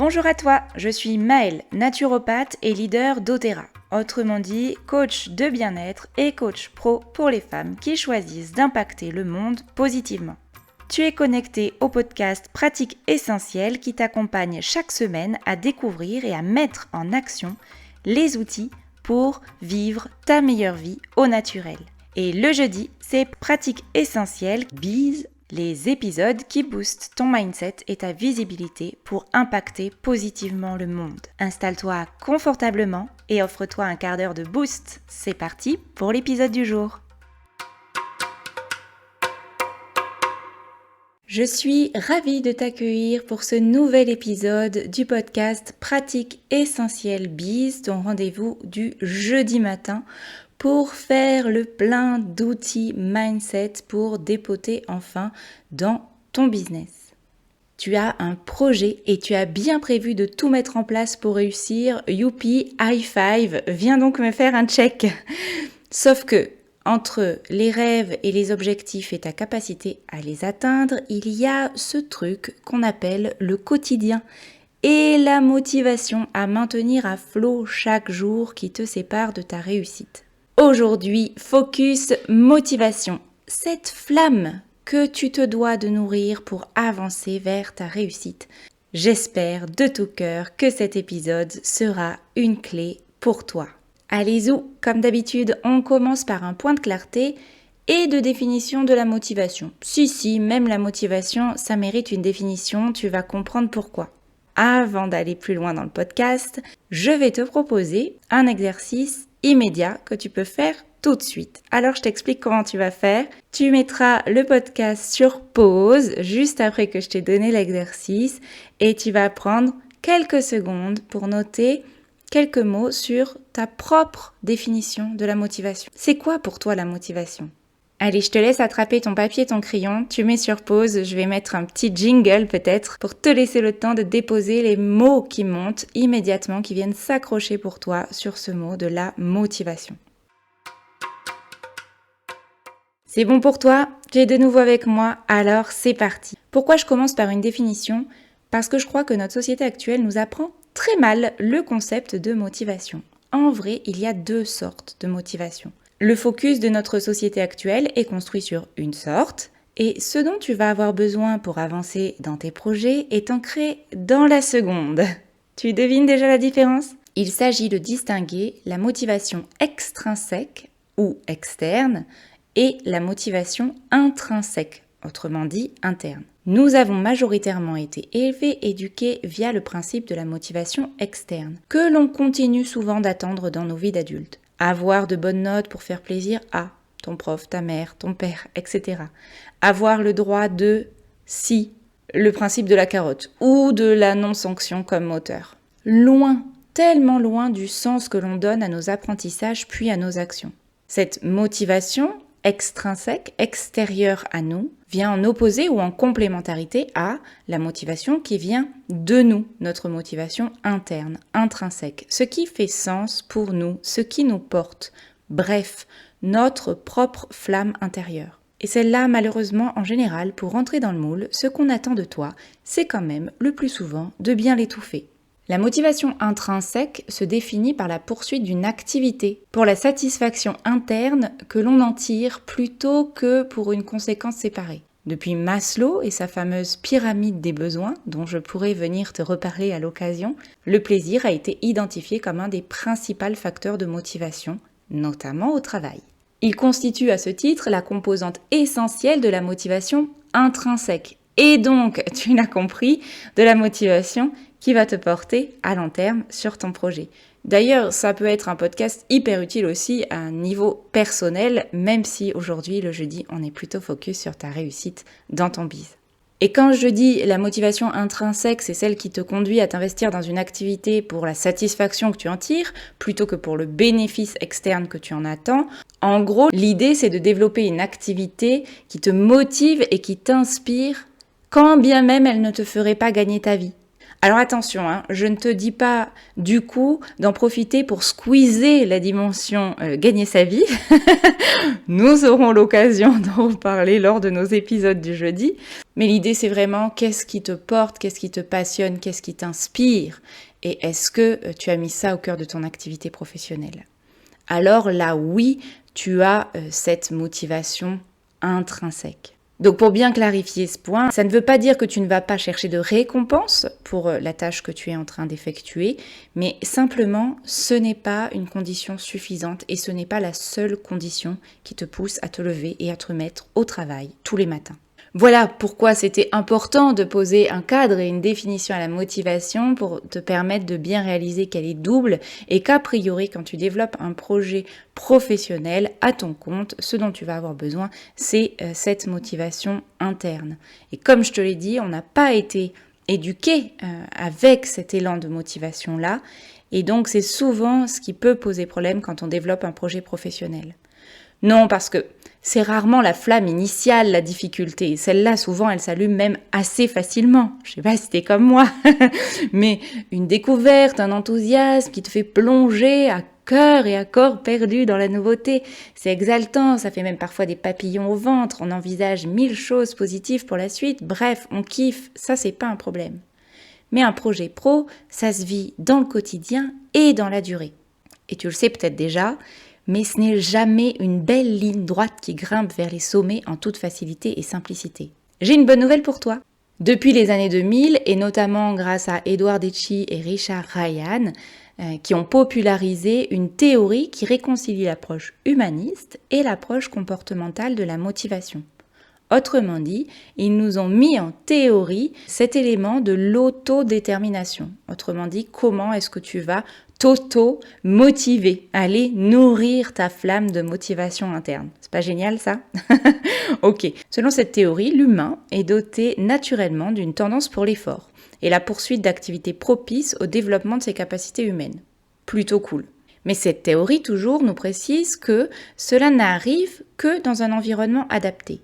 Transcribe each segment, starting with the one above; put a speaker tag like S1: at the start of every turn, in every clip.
S1: Bonjour à toi, je suis Maëlle, naturopathe et leader d'Otera. Autrement dit, coach de bien-être et coach pro pour les femmes qui choisissent d'impacter le monde positivement. Tu es connecté au podcast Pratiques Essentielles qui t'accompagne chaque semaine à découvrir et à mettre en action les outils pour vivre ta meilleure vie au naturel. Et le jeudi, c'est Pratiques Essentielles Bise, les épisodes qui boostent ton mindset et ta visibilité pour impacter positivement le monde. Installe-toi confortablement et offre-toi un quart d'heure de boost. C'est parti pour l'épisode du jour. Je suis ravie de t'accueillir pour ce nouvel épisode du podcast Pratiques Essentielles Bise, ton rendez-vous du jeudi matin pour faire le plein d'outils mindset pour dépoter enfin dans ton business. Tu as un projet et tu as bien prévu de tout mettre en place pour réussir. Youpi, high five, viens donc me faire un check. Sauf que entre les rêves et les objectifs et ta capacité à les atteindre, il y a ce truc qu'on appelle le quotidien et la motivation à maintenir à flot chaque jour qui te sépare de ta réussite. Aujourd'hui, focus motivation, cette flamme que tu te dois de nourrir pour avancer vers ta réussite. J'espère de tout cœur que cet épisode sera une clé pour toi. Allez comme d'habitude, on commence par un point de clarté et de définition de la motivation. Si, même la motivation, ça mérite une définition, tu vas comprendre pourquoi. Avant d'aller plus loin dans le podcast, je vais te proposer un exercice immédiat que tu peux faire tout de suite. Alors je t'explique comment tu vas faire. Tu mettras le podcast sur pause juste après que je t'ai donné l'exercice et tu vas prendre quelques secondes pour noter quelques mots sur ta propre définition de la motivation. C'est quoi pour toi la motivation ? Allez, je te laisse attraper ton papier et ton crayon, tu mets sur pause, je vais mettre un petit jingle peut-être pour te laisser le temps de déposer les mots qui montent immédiatement, qui viennent s'accrocher pour toi sur ce mot de la motivation. C'est bon pour toi ? Tu es de nouveau avec moi, alors c'est parti. Pourquoi je commence par une définition ? Parce que je crois que notre société actuelle nous apprend très mal le concept de motivation. En vrai, il y a deux sortes de motivation. Le focus de notre société actuelle est construit sur une sorte et ce dont tu vas avoir besoin pour avancer dans tes projets est ancré dans la seconde. Tu devines déjà la différence ? Il s'agit de distinguer la motivation extrinsèque ou externe et la motivation intrinsèque, autrement dit interne. Nous avons majoritairement été élevés, éduqués via le principe de la motivation externe, que l'on continue souvent d'attendre dans nos vies d'adultes. Avoir de bonnes notes pour faire plaisir à ton prof, ta mère, ton père, etc. Avoir le droit de si, le principe de la carotte, ou de la non-sanction comme moteur. Loin, tellement loin du sens que l'on donne à nos apprentissages puis à nos actions. Cette motivation extrinsèque, extérieure à nous, vient en opposé ou en complémentarité à la motivation qui vient de nous, notre motivation interne, intrinsèque, ce qui fait sens pour nous, ce qui nous porte, bref, notre propre flamme intérieure. Et celle-là, malheureusement, en général, pour rentrer dans le moule, ce qu'on attend de toi, c'est quand même, le plus souvent, de bien l'étouffer. La motivation intrinsèque se définit par la poursuite d'une activité, pour la satisfaction interne que l'on en tire plutôt que pour une conséquence séparée. Depuis Maslow et sa fameuse pyramide des besoins, dont je pourrais venir te reparler à l'occasion, le plaisir a été identifié comme un des principaux facteurs de motivation, notamment au travail. Il constitue à ce titre la composante essentielle de la motivation intrinsèque, et donc, tu l'as compris, de la motivation qui va te porter à long terme sur ton projet. D'ailleurs, ça peut être un podcast hyper utile aussi à un niveau personnel, même si aujourd'hui, le jeudi, on est plutôt focus sur ta réussite dans ton biz. Et quand je dis la motivation intrinsèque, c'est celle qui te conduit à t'investir dans une activité pour la satisfaction que tu en tires, plutôt que pour le bénéfice externe que tu en attends. En gros, l'idée, c'est de développer une activité qui te motive et qui t'inspire, quand bien même elle ne te ferait pas gagner ta vie. Alors attention, je ne te dis pas du coup d'en profiter pour squeezer la dimension gagner sa vie. Nous aurons l'occasion d'en reparler lors de nos épisodes du jeudi. Mais l'idée c'est vraiment qu'est-ce qui te porte, qu'est-ce qui te passionne, qu'est-ce qui t'inspire et est-ce que tu as mis ça au cœur de ton activité professionnelle. Alors là oui, tu as cette motivation intrinsèque. Donc pour bien clarifier ce point, ça ne veut pas dire que tu ne vas pas chercher de récompense pour la tâche que tu es en train d'effectuer, mais simplement ce n'est pas une condition suffisante et ce n'est pas la seule condition qui te pousse à te lever et à te mettre au travail tous les matins. Voilà pourquoi c'était important de poser un cadre et une définition à la motivation pour te permettre de bien réaliser qu'elle est double et qu'a priori quand tu développes un projet professionnel à ton compte, ce dont tu vas avoir besoin, c'est cette motivation interne. Et comme je te l'ai dit, on n'a pas été éduqué avec cet élan de motivation-là et donc c'est souvent ce qui peut poser problème quand on développe un projet professionnel. Non, parce que c'est rarement la flamme initiale, la difficulté. Celle-là, souvent, elle s'allume même assez facilement. Je sais pas si t'es comme moi, mais une découverte, un enthousiasme qui te fait plonger à cœur et à corps perdu dans la nouveauté. C'est exaltant, ça fait même parfois des papillons au ventre. On envisage 1000 choses positives pour la suite. Bref, on kiffe. Ça, c'est pas un problème. Mais un projet pro, ça se vit dans le quotidien et dans la durée. Et tu le sais peut-être déjà, mais ce n'est jamais une belle ligne droite qui grimpe vers les sommets en toute facilité et simplicité. J'ai une bonne nouvelle pour toi. Depuis les années 2000, et notamment grâce à Edward Deci et Richard Ryan, qui ont popularisé une théorie qui réconcilie l'approche humaniste et l'approche comportementale de la motivation. Autrement dit, ils nous ont mis en théorie cet élément de l'autodétermination. Autrement dit, comment est-ce que tu vas t'auto-motiver, aller nourrir ta flamme de motivation interne. C'est pas génial ça? Ok. Selon cette théorie, l'humain est doté naturellement d'une tendance pour l'effort et la poursuite d'activités propices au développement de ses capacités humaines. Plutôt cool. Mais cette théorie toujours nous précise que cela n'arrive que dans un environnement adapté.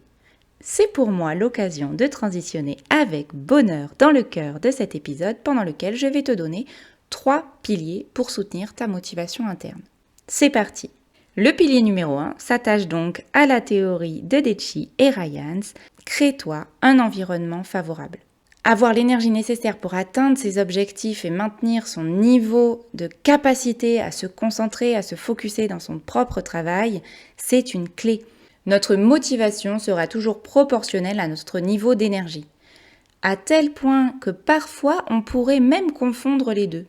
S1: C'est pour moi l'occasion de transitionner avec bonheur dans le cœur de cet épisode pendant lequel je vais te donner 3 piliers pour soutenir ta motivation interne. C'est parti! Le pilier numéro 1 s'attache donc à la théorie de Deci et Ryan. Crée-toi un environnement favorable. Avoir l'énergie nécessaire pour atteindre ses objectifs et maintenir son niveau de capacité à se concentrer, à se focusser dans son propre travail, c'est une clé. Notre motivation sera toujours proportionnelle à notre niveau d'énergie. À tel point que parfois on pourrait même confondre les deux.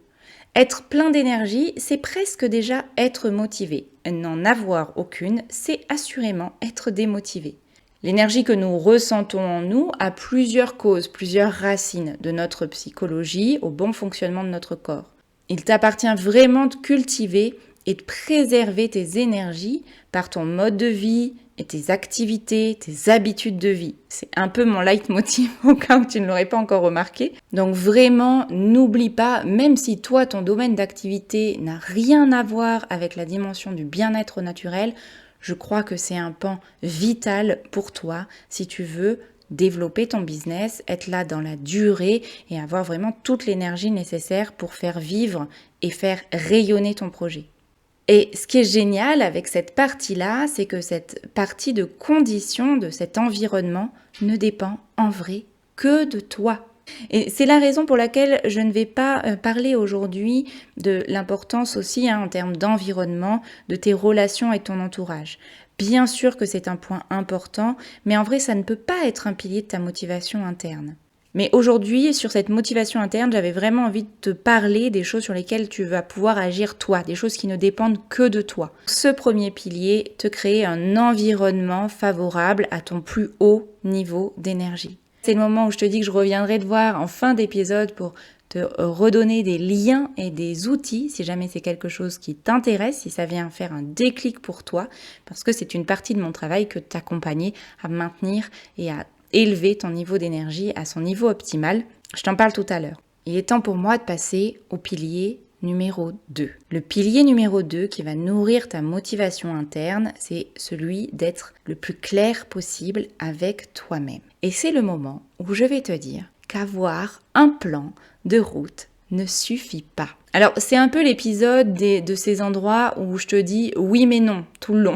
S1: Être plein d'énergie, c'est presque déjà être motivé. N'en avoir aucune, c'est assurément être démotivé. L'énergie que nous ressentons en nous a plusieurs causes, plusieurs racines, de notre psychologie au bon fonctionnement de notre corps. Il t'appartient vraiment de cultiver et de préserver tes énergies par ton mode de vie et tes activités, tes habitudes de vie. C'est un peu mon leitmotiv au cas où tu ne l'aurais pas encore remarqué. Donc vraiment, n'oublie pas, même si toi, ton domaine d'activité n'a rien à voir avec la dimension du bien-être naturel, je crois que c'est un pan vital pour toi si tu veux développer ton business, être là dans la durée et avoir vraiment toute l'énergie nécessaire pour faire vivre et faire rayonner ton projet. Et ce qui est génial avec cette partie-là, c'est que cette partie de condition de cet environnement ne dépend en vrai que de toi. Et c'est la raison pour laquelle je ne vais pas parler aujourd'hui de l'importance aussi en termes d'environnement, de tes relations et ton entourage. Bien sûr que c'est un point important, mais en vrai ça ne peut pas être un pilier de ta motivation interne. Mais aujourd'hui, sur cette motivation interne, j'avais vraiment envie de te parler des choses sur lesquelles tu vas pouvoir agir toi, des choses qui ne dépendent que de toi. Ce premier pilier, te créer un environnement favorable à ton plus haut niveau d'énergie. C'est le moment où je te dis que je reviendrai te voir en fin d'épisode pour te redonner des liens et des outils, si jamais c'est quelque chose qui t'intéresse, si ça vient faire un déclic pour toi, parce que c'est une partie de mon travail que de t'accompagner à maintenir et à élever ton niveau d'énergie à son niveau optimal. Je t'en parle tout à l'heure. Il est temps pour moi de passer au pilier numéro 2. Le pilier numéro 2 qui va nourrir ta motivation interne, c'est celui d'être le plus clair possible avec toi-même. Et c'est le moment où je vais te dire qu'avoir un plan de route ne suffit pas. Alors, c'est un peu l'épisode de ces endroits où je te dis oui mais non tout le long.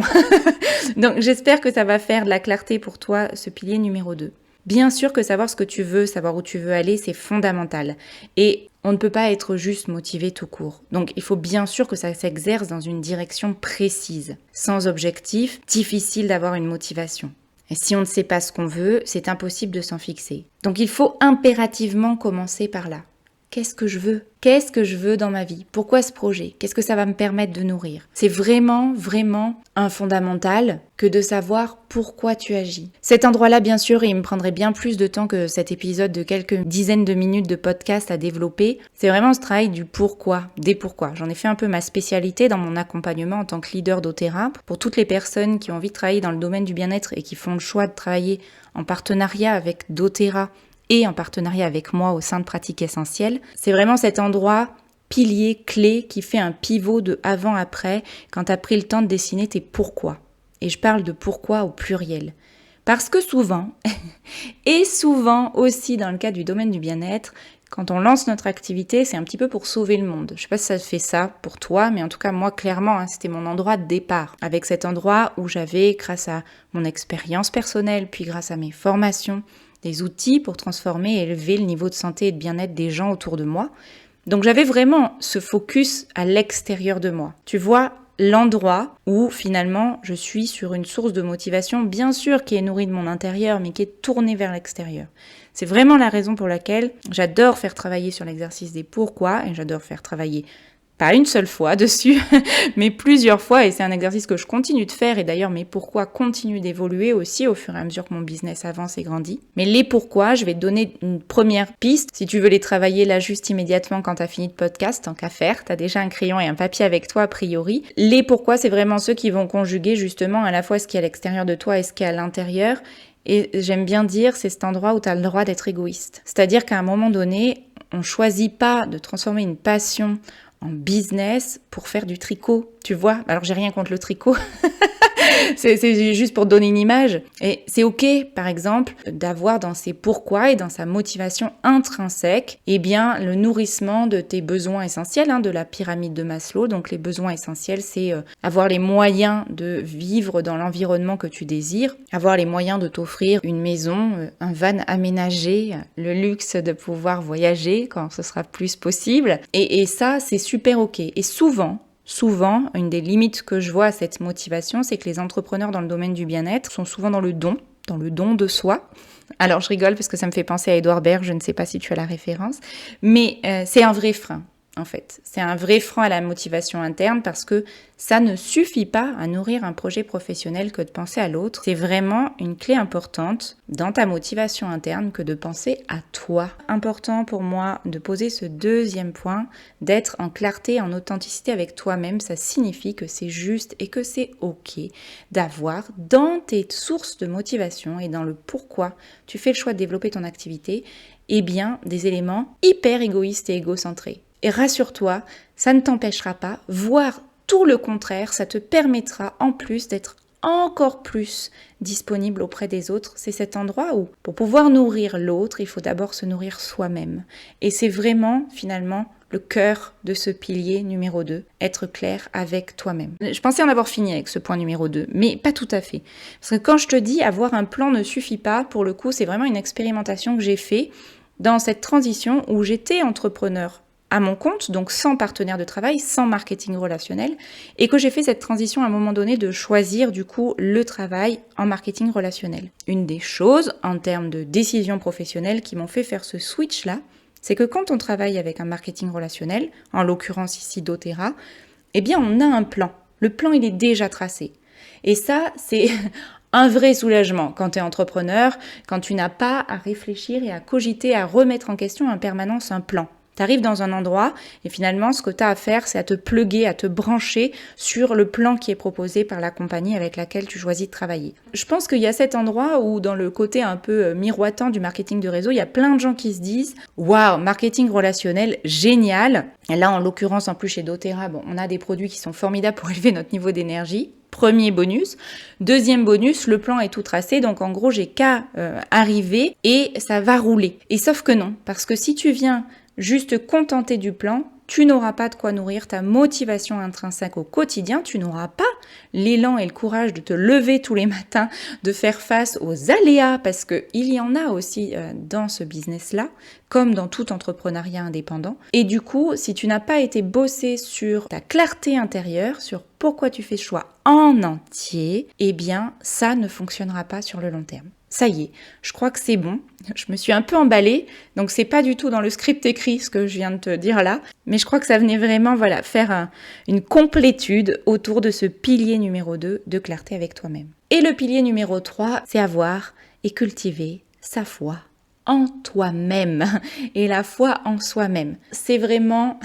S1: Donc, j'espère que ça va faire de la clarté pour toi, ce pilier numéro 2. Bien sûr que savoir ce que tu veux, savoir où tu veux aller, c'est fondamental. Et on ne peut pas être juste motivé tout court. Donc, il faut bien sûr que ça s'exerce dans une direction précise. Sans objectif, difficile d'avoir une motivation. Et si on ne sait pas ce qu'on veut, c'est impossible de s'en fixer. Donc, il faut impérativement commencer par là. Qu'est-ce que je veux ? Qu'est-ce que je veux dans ma vie ? Pourquoi ce projet ? Qu'est-ce que ça va me permettre de nourrir ? C'est vraiment, vraiment un fondamental que de savoir pourquoi tu agis. Cet endroit-là, bien sûr, il me prendrait bien plus de temps que cet épisode de quelques dizaines de minutes de podcast à développer. C'est vraiment ce travail du pourquoi, des pourquoi. J'en ai fait un peu ma spécialité dans mon accompagnement en tant que leader doTERRA. Pour toutes les personnes qui ont envie de travailler dans le domaine du bien-être et qui font le choix de travailler en partenariat avec doTERRA, et en partenariat avec moi au sein de Pratiques Essentielles. C'est vraiment cet endroit pilier, clé, qui fait un pivot de avant-après quand tu as pris le temps de dessiner tes pourquoi. Et je parle de pourquoi au pluriel. Parce que souvent, et souvent aussi dans le cas du domaine du bien-être, quand on lance notre activité, c'est un petit peu pour sauver le monde. Je sais pas si ça fait ça pour toi, mais en tout cas, moi, clairement, c'était mon endroit de départ. Avec cet endroit où j'avais, grâce à mon expérience personnelle, puis grâce à mes formations, des outils pour transformer et élever le niveau de santé et de bien-être des gens autour de moi. Donc j'avais vraiment ce focus à l'extérieur de moi. Tu vois, l'endroit où finalement je suis sur une source de motivation, bien sûr qui est nourrie de mon intérieur, mais qui est tournée vers l'extérieur. C'est vraiment la raison pour laquelle j'adore faire travailler sur l'exercice des pourquoi et j'adore faire travailler pas une seule fois dessus, mais plusieurs fois, et c'est un exercice que je continue de faire, et d'ailleurs mes pourquoi continuent d'évoluer aussi au fur et à mesure que mon business avance et grandit. Mais les pourquoi, je vais te donner une première piste, si tu veux les travailler là juste immédiatement quand tu as fini le podcast, tant qu'à faire, tu as déjà un crayon et un papier avec toi a priori. Les pourquoi, c'est vraiment ceux qui vont conjuguer justement à la fois ce qui est à l'extérieur de toi et ce qui est à l'intérieur. Et j'aime bien dire, c'est cet endroit où tu as le droit d'être égoïste. C'est-à-dire qu'à un moment donné, on choisit pas de transformer une passion en business pour faire du tricot, tu vois. Alors j'ai rien contre le tricot, c'est juste pour donner une image. Et c'est ok, par exemple, d'avoir dans ses pourquoi et dans sa motivation intrinsèque, eh bien, le nourrissement de tes besoins essentiels, de la pyramide de Maslow. Donc les besoins essentiels, c'est avoir les moyens de vivre dans l'environnement que tu désires, avoir les moyens de t'offrir une maison, un van aménagé, le luxe de pouvoir voyager quand ce sera plus possible. Et ça, c'est super ok. Et souvent, une des limites que je vois à cette motivation, c'est que les entrepreneurs dans le domaine du bien-être sont souvent dans le don de soi. Alors je rigole parce que ça me fait penser à Edouard Baird, je ne sais pas si tu as la référence, mais c'est un vrai frein. En fait, c'est un vrai frein à la motivation interne parce que ça ne suffit pas à nourrir un projet professionnel que de penser à l'autre. C'est vraiment une clé importante dans ta motivation interne que de penser à toi. Important pour moi de poser ce deuxième point, d'être en clarté, en authenticité avec toi-même. Ça signifie que c'est juste et que c'est ok d'avoir dans tes sources de motivation et dans le pourquoi tu fais le choix de développer ton activité, eh bien des éléments hyper égoïstes et égocentrés. Et rassure-toi, ça ne t'empêchera pas, voire tout le contraire, ça te permettra en plus d'être encore plus disponible auprès des autres. C'est cet endroit où, pour pouvoir nourrir l'autre, il faut d'abord se nourrir soi-même. Et c'est vraiment, finalement, le cœur de ce pilier numéro 2, être clair avec toi-même. Je pensais en avoir fini avec ce point numéro 2, mais pas tout à fait. Parce que quand je te dis avoir un plan ne suffit pas, pour le coup, c'est vraiment une expérimentation que j'ai fait dans cette transition où j'étais entrepreneur à mon compte, donc sans partenaire de travail, sans marketing relationnel, et que j'ai fait cette transition à un moment donné de choisir du coup le travail en marketing relationnel. Une des choses en termes de décision professionnelle qui m'ont fait faire ce switch-là, c'est que quand on travaille avec un marketing relationnel, en l'occurrence ici doTERRA, eh bien on a un plan. Le plan, il est déjà tracé. Et ça, c'est un vrai soulagement quand tu es entrepreneur, quand tu n'as pas à réfléchir et à cogiter, à remettre en question en permanence un plan. Tu arrives dans un endroit et finalement, ce que tu as à faire, c'est à te plugger, à te brancher sur le plan qui est proposé par la compagnie avec laquelle tu choisis de travailler. Je pense qu'il y a cet endroit où, dans le côté un peu miroitant du marketing de réseau, il y a plein de gens qui se disent « Waouh, marketing relationnel, génial !» Et là, en l'occurrence, en plus chez doTERRA, on a des produits qui sont formidables pour élever notre niveau d'énergie. Premier bonus. Deuxième bonus, le plan est tout tracé, donc en gros, j'ai qu'à arriver et ça va rouler. Et sauf que non, parce que si tu viens juste te contenter du plan, tu n'auras pas de quoi nourrir ta motivation intrinsèque au quotidien, tu n'auras pas l'élan et le courage de te lever tous les matins, de faire face aux aléas, parce qu'il y en a aussi dans ce business-là, comme dans tout entrepreneuriat indépendant. Et du coup, si tu n'as pas été bossé sur ta clarté intérieure, sur pourquoi tu fais ce choix en entier, eh bien, ça ne fonctionnera pas sur le long terme. Ça y est, je crois que c'est bon. Je me suis un peu emballée, donc c'est pas du tout dans le script écrit ce que je viens de te dire là, mais je crois que ça venait vraiment faire une complétude autour de ce pilier numéro 2 de clarté avec toi-même. Et le pilier numéro 3, c'est avoir et cultiver sa foi en toi-même et la foi en soi-même. C'est vraiment...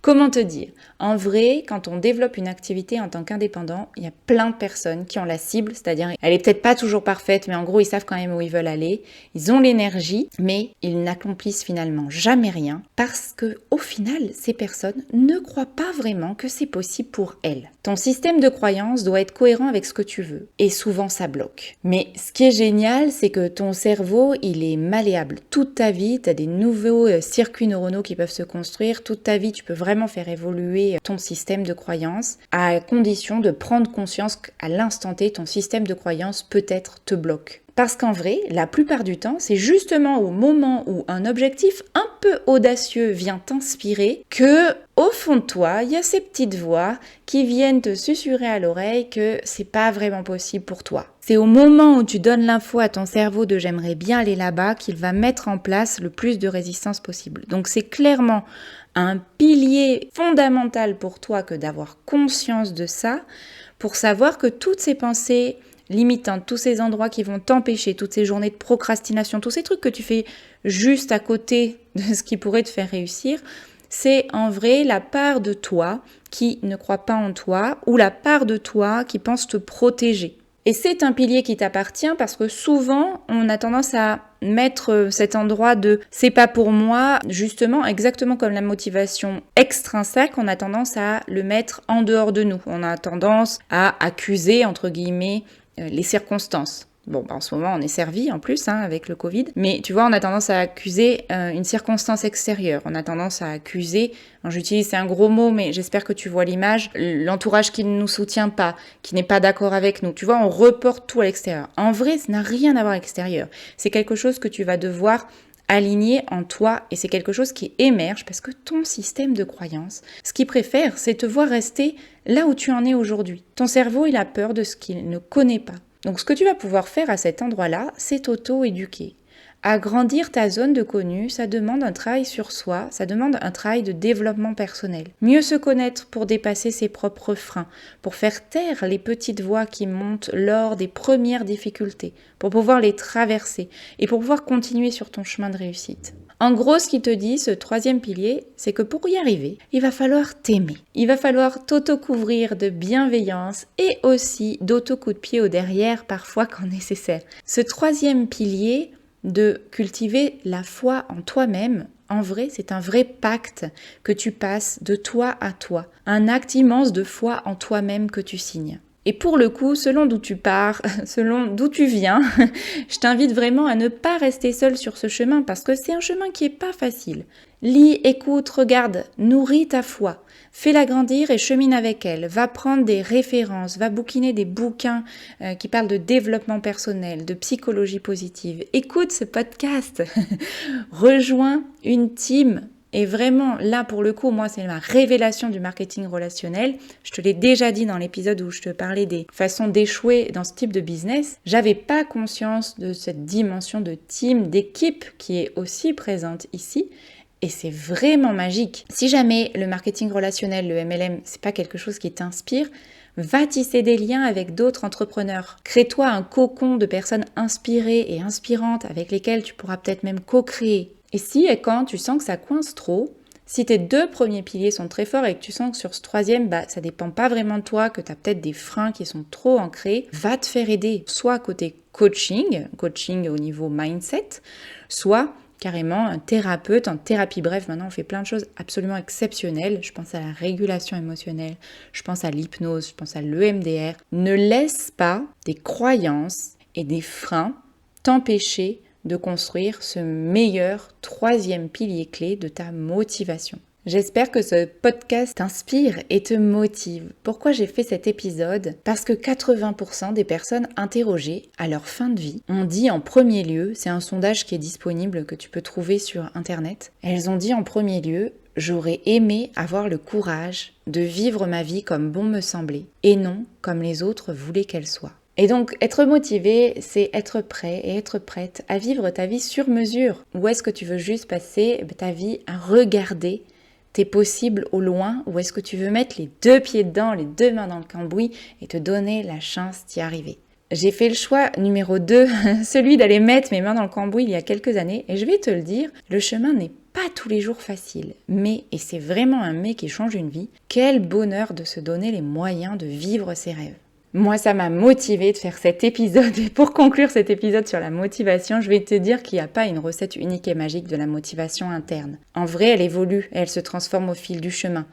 S1: Comment te dire ? En vrai, quand on développe une activité en tant qu'indépendant, il y a plein de personnes qui ont la cible, c'est-à-dire elle est peut-être pas toujours parfaite, mais en gros ils savent quand même où ils veulent aller, ils ont l'énergie, mais ils n'accomplissent finalement jamais rien parce que au final, ces personnes ne croient pas vraiment que c'est possible pour elles. Ton système de croyance doit être cohérent avec ce que tu veux, et souvent ça bloque. Mais ce qui est génial, c'est que ton cerveau, il est malléable. Toute ta vie, tu as des nouveaux circuits neuronaux qui peuvent se construire, toute ta vie, tu peux vraiment faire évoluer ton système de croyance à condition de prendre conscience qu'à l'instant T, ton système de croyance peut-être te bloque. Parce qu'en vrai, la plupart du temps, c'est justement au moment où un objectif un peu audacieux vient t'inspirer que, au fond de toi, il y a ces petites voix qui viennent te susurrer à l'oreille que c'est pas vraiment possible pour toi. C'est au moment où tu donnes l'info à ton cerveau de j'aimerais bien aller là-bas qu'il va mettre en place le plus de résistance possible. Donc c'est clairement un pilier fondamental pour toi que d'avoir conscience de ça, pour savoir que toutes ces pensées limitantes, tous ces endroits qui vont t'empêcher, toutes ces journées de procrastination, tous ces trucs que tu fais juste à côté de ce qui pourrait te faire réussir, c'est en vrai la part de toi qui ne croit pas en toi ou la part de toi qui pense te protéger. Et c'est un pilier qui t'appartient parce que souvent, on a tendance à mettre cet endroit de « c'est pas pour moi », justement, exactement comme la motivation extrinsèque, on a tendance à le mettre en dehors de nous. On a tendance à accuser, entre guillemets, les circonstances. Bon, en ce moment, on est servi en plus avec le Covid. Mais tu vois, on a tendance à accuser une circonstance extérieure. On a tendance à accuser, j'utilise, c'est un gros mot, mais j'espère que tu vois l'image, l'entourage qui ne nous soutient pas, qui n'est pas d'accord avec nous. Tu vois, on reporte tout à l'extérieur. En vrai, ça n'a rien à voir avec l'extérieur. C'est quelque chose que tu vas devoir aligner en toi et c'est quelque chose qui émerge parce que ton système de croyance, ce qu'il préfère, c'est te voir rester là où tu en es aujourd'hui. Ton cerveau, il a peur de ce qu'il ne connaît pas. Donc ce que tu vas pouvoir faire à cet endroit-là, c'est t'auto-éduquer. Agrandir ta zone de connu, ça demande un travail sur soi, ça demande un travail de développement personnel. Mieux se connaître pour dépasser ses propres freins, pour faire taire les petites voix qui montent lors des premières difficultés, pour pouvoir les traverser et pour pouvoir continuer sur ton chemin de réussite. En gros, ce qu'il te dit, ce troisième pilier, c'est que pour y arriver, il va falloir t'aimer. Il va falloir t'auto-couvrir de bienveillance et aussi d'auto-coup de pied au derrière parfois quand nécessaire. Ce troisième pilier de cultiver la foi en toi-même, en vrai, c'est un vrai pacte que tu passes de toi à toi. Un acte immense de foi en toi-même que tu signes. Et pour le coup, selon d'où tu pars, selon d'où tu viens, je t'invite vraiment à ne pas rester seul sur ce chemin parce que c'est un chemin qui est pas facile. Lis, écoute, regarde, nourris ta foi. Fais-la grandir et chemine avec elle. Va prendre des références, va bouquiner des bouquins qui parlent de développement personnel, de psychologie positive. Écoute ce podcast. Rejoins une team. Et vraiment, là, pour le coup, moi, c'est ma révélation du marketing relationnel. Je te l'ai déjà dit dans l'épisode où je te parlais des façons d'échouer dans ce type de business. J'avais pas conscience de cette dimension de team, d'équipe qui est aussi présente ici. Et c'est vraiment magique. Si jamais le marketing relationnel, le MLM, c'est pas quelque chose qui t'inspire, va tisser des liens avec d'autres entrepreneurs. Crée-toi un cocon de personnes inspirées et inspirantes avec lesquelles tu pourras peut-être même co-créer. Et si et quand tu sens que ça coince trop, si tes 2 premiers piliers sont très forts et que tu sens que sur ce troisième, ça dépend pas vraiment de toi, que tu as peut-être des freins qui sont trop ancrés, va te faire aider, soit côté coaching au niveau mindset, soit carrément un thérapeute en thérapie brève. Maintenant, on fait plein de choses absolument exceptionnelles. Je pense à la régulation émotionnelle, je pense à l'hypnose, je pense à l'EMDR. Ne laisse pas des croyances et des freins t'empêcher de construire ce meilleur 3e pilier clé de ta motivation. J'espère que ce podcast t'inspire et te motive. Pourquoi j'ai fait cet épisode ? Parce que 80% des personnes interrogées à leur fin de vie ont dit en premier lieu, c'est un sondage qui est disponible, que tu peux trouver sur internet, elles ont dit en premier lieu, j'aurais aimé avoir le courage de vivre ma vie comme bon me semblait et non comme les autres voulaient qu'elle soit. Et donc, être motivé, c'est être prêt et être prête à vivre ta vie sur mesure. Ou est-ce que tu veux juste passer ta vie à regarder tes possibles au loin, ou est-ce que tu veux mettre les 2 pieds dedans, les 2 mains dans le cambouis et te donner la chance d'y arriver ? J'ai fait le choix numéro 2, celui d'aller mettre mes mains dans le cambouis il y a quelques années, et je vais te le dire, le chemin n'est pas tous les jours facile. Mais, et c'est vraiment un mais qui change une vie, quel bonheur de se donner les moyens de vivre ses rêves. Moi, ça m'a motivée de faire cet épisode. Et pour conclure cet épisode sur la motivation, je vais te dire qu'il n'y a pas une recette unique et magique de la motivation interne. En vrai, elle évolue et elle se transforme au fil du chemin.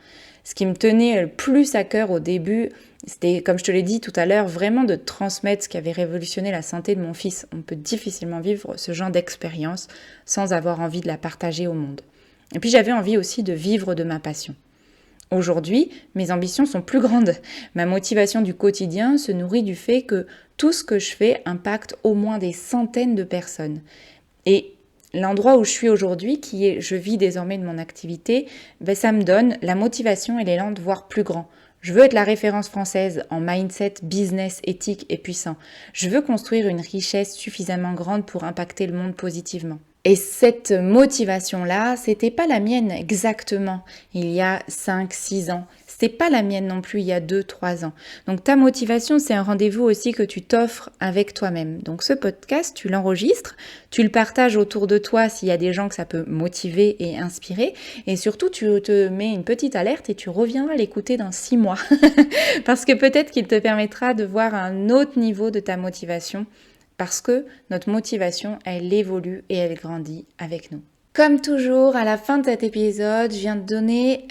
S1: Ce qui me tenait le plus à cœur au début, c'était, comme je te l'ai dit tout à l'heure, vraiment de transmettre ce qui avait révolutionné la santé de mon fils. On peut difficilement vivre ce genre d'expérience sans avoir envie de la partager au monde. Et puis j'avais envie aussi de vivre de ma passion. Aujourd'hui, mes ambitions sont plus grandes. Ma motivation du quotidien se nourrit du fait que tout ce que je fais impacte au moins des centaines de personnes. Et l'endroit où je suis aujourd'hui, qui est je vis désormais de mon activité, ça me donne la motivation et l'élan de voir plus grand. Je veux être la référence française en mindset, business, éthique et puissant. Je veux construire une richesse suffisamment grande pour impacter le monde positivement. Et cette motivation-là, c'était pas la mienne exactement il y a 5-6 ans. C'était pas la mienne non plus il y a 2-3 ans. Donc ta motivation, c'est un rendez-vous aussi que tu t'offres avec toi-même. Donc ce podcast, tu l'enregistres, tu le partages autour de toi s'il y a des gens que ça peut motiver et inspirer. Et surtout, tu te mets une petite alerte et tu reviendras l'écouter dans 6 mois. Parce que peut-être qu'il te permettra de voir un autre niveau de ta motivation. Parce que notre motivation, elle évolue et elle grandit avec nous. Comme toujours, à la fin de cet épisode, je viens de donner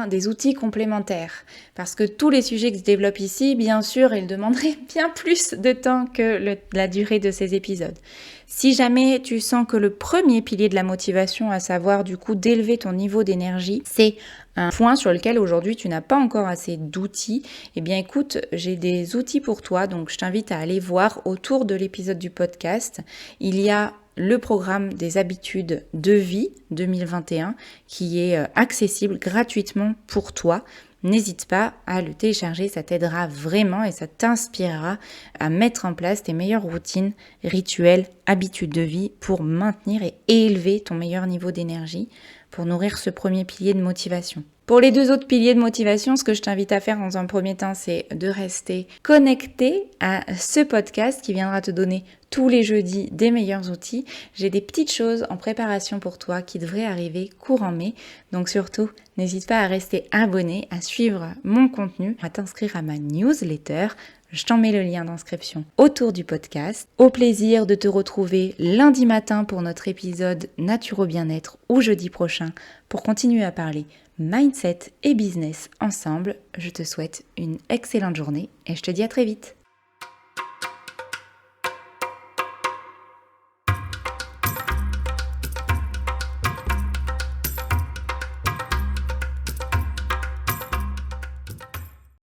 S1: des outils complémentaires. Parce que tous les sujets que je développe ici, bien sûr, ils demanderaient bien plus de temps que la durée de ces épisodes. Si jamais tu sens que le premier pilier de la motivation, à savoir du coup d'élever ton niveau d'énergie, c'est un point sur lequel aujourd'hui tu n'as pas encore assez d'outils, eh bien écoute, j'ai des outils pour toi, donc je t'invite à aller voir autour de l'épisode du podcast. Il y a le programme des habitudes de vie 2021 qui est accessible gratuitement pour toi. N'hésite pas à le télécharger, ça t'aidera vraiment et ça t'inspirera à mettre en place tes meilleures routines, rituels, habitudes de vie pour maintenir et élever ton meilleur niveau d'énergie, pour nourrir ce premier pilier de motivation. Pour les 2 autres piliers de motivation, ce que je t'invite à faire dans un premier temps, c'est de rester connecté à ce podcast qui viendra te donner tous les jeudis des meilleurs outils. J'ai des petites choses en préparation pour toi qui devraient arriver courant mai. Donc surtout, n'hésite pas à rester abonné, à suivre mon contenu, à t'inscrire à ma newsletter. Je t'en mets le lien d'inscription autour du podcast. Au plaisir de te retrouver lundi matin pour notre épisode Naturo Bien-être ou jeudi prochain pour continuer à parler mindset et business ensemble. Je te souhaite une excellente journée et je te dis à très vite.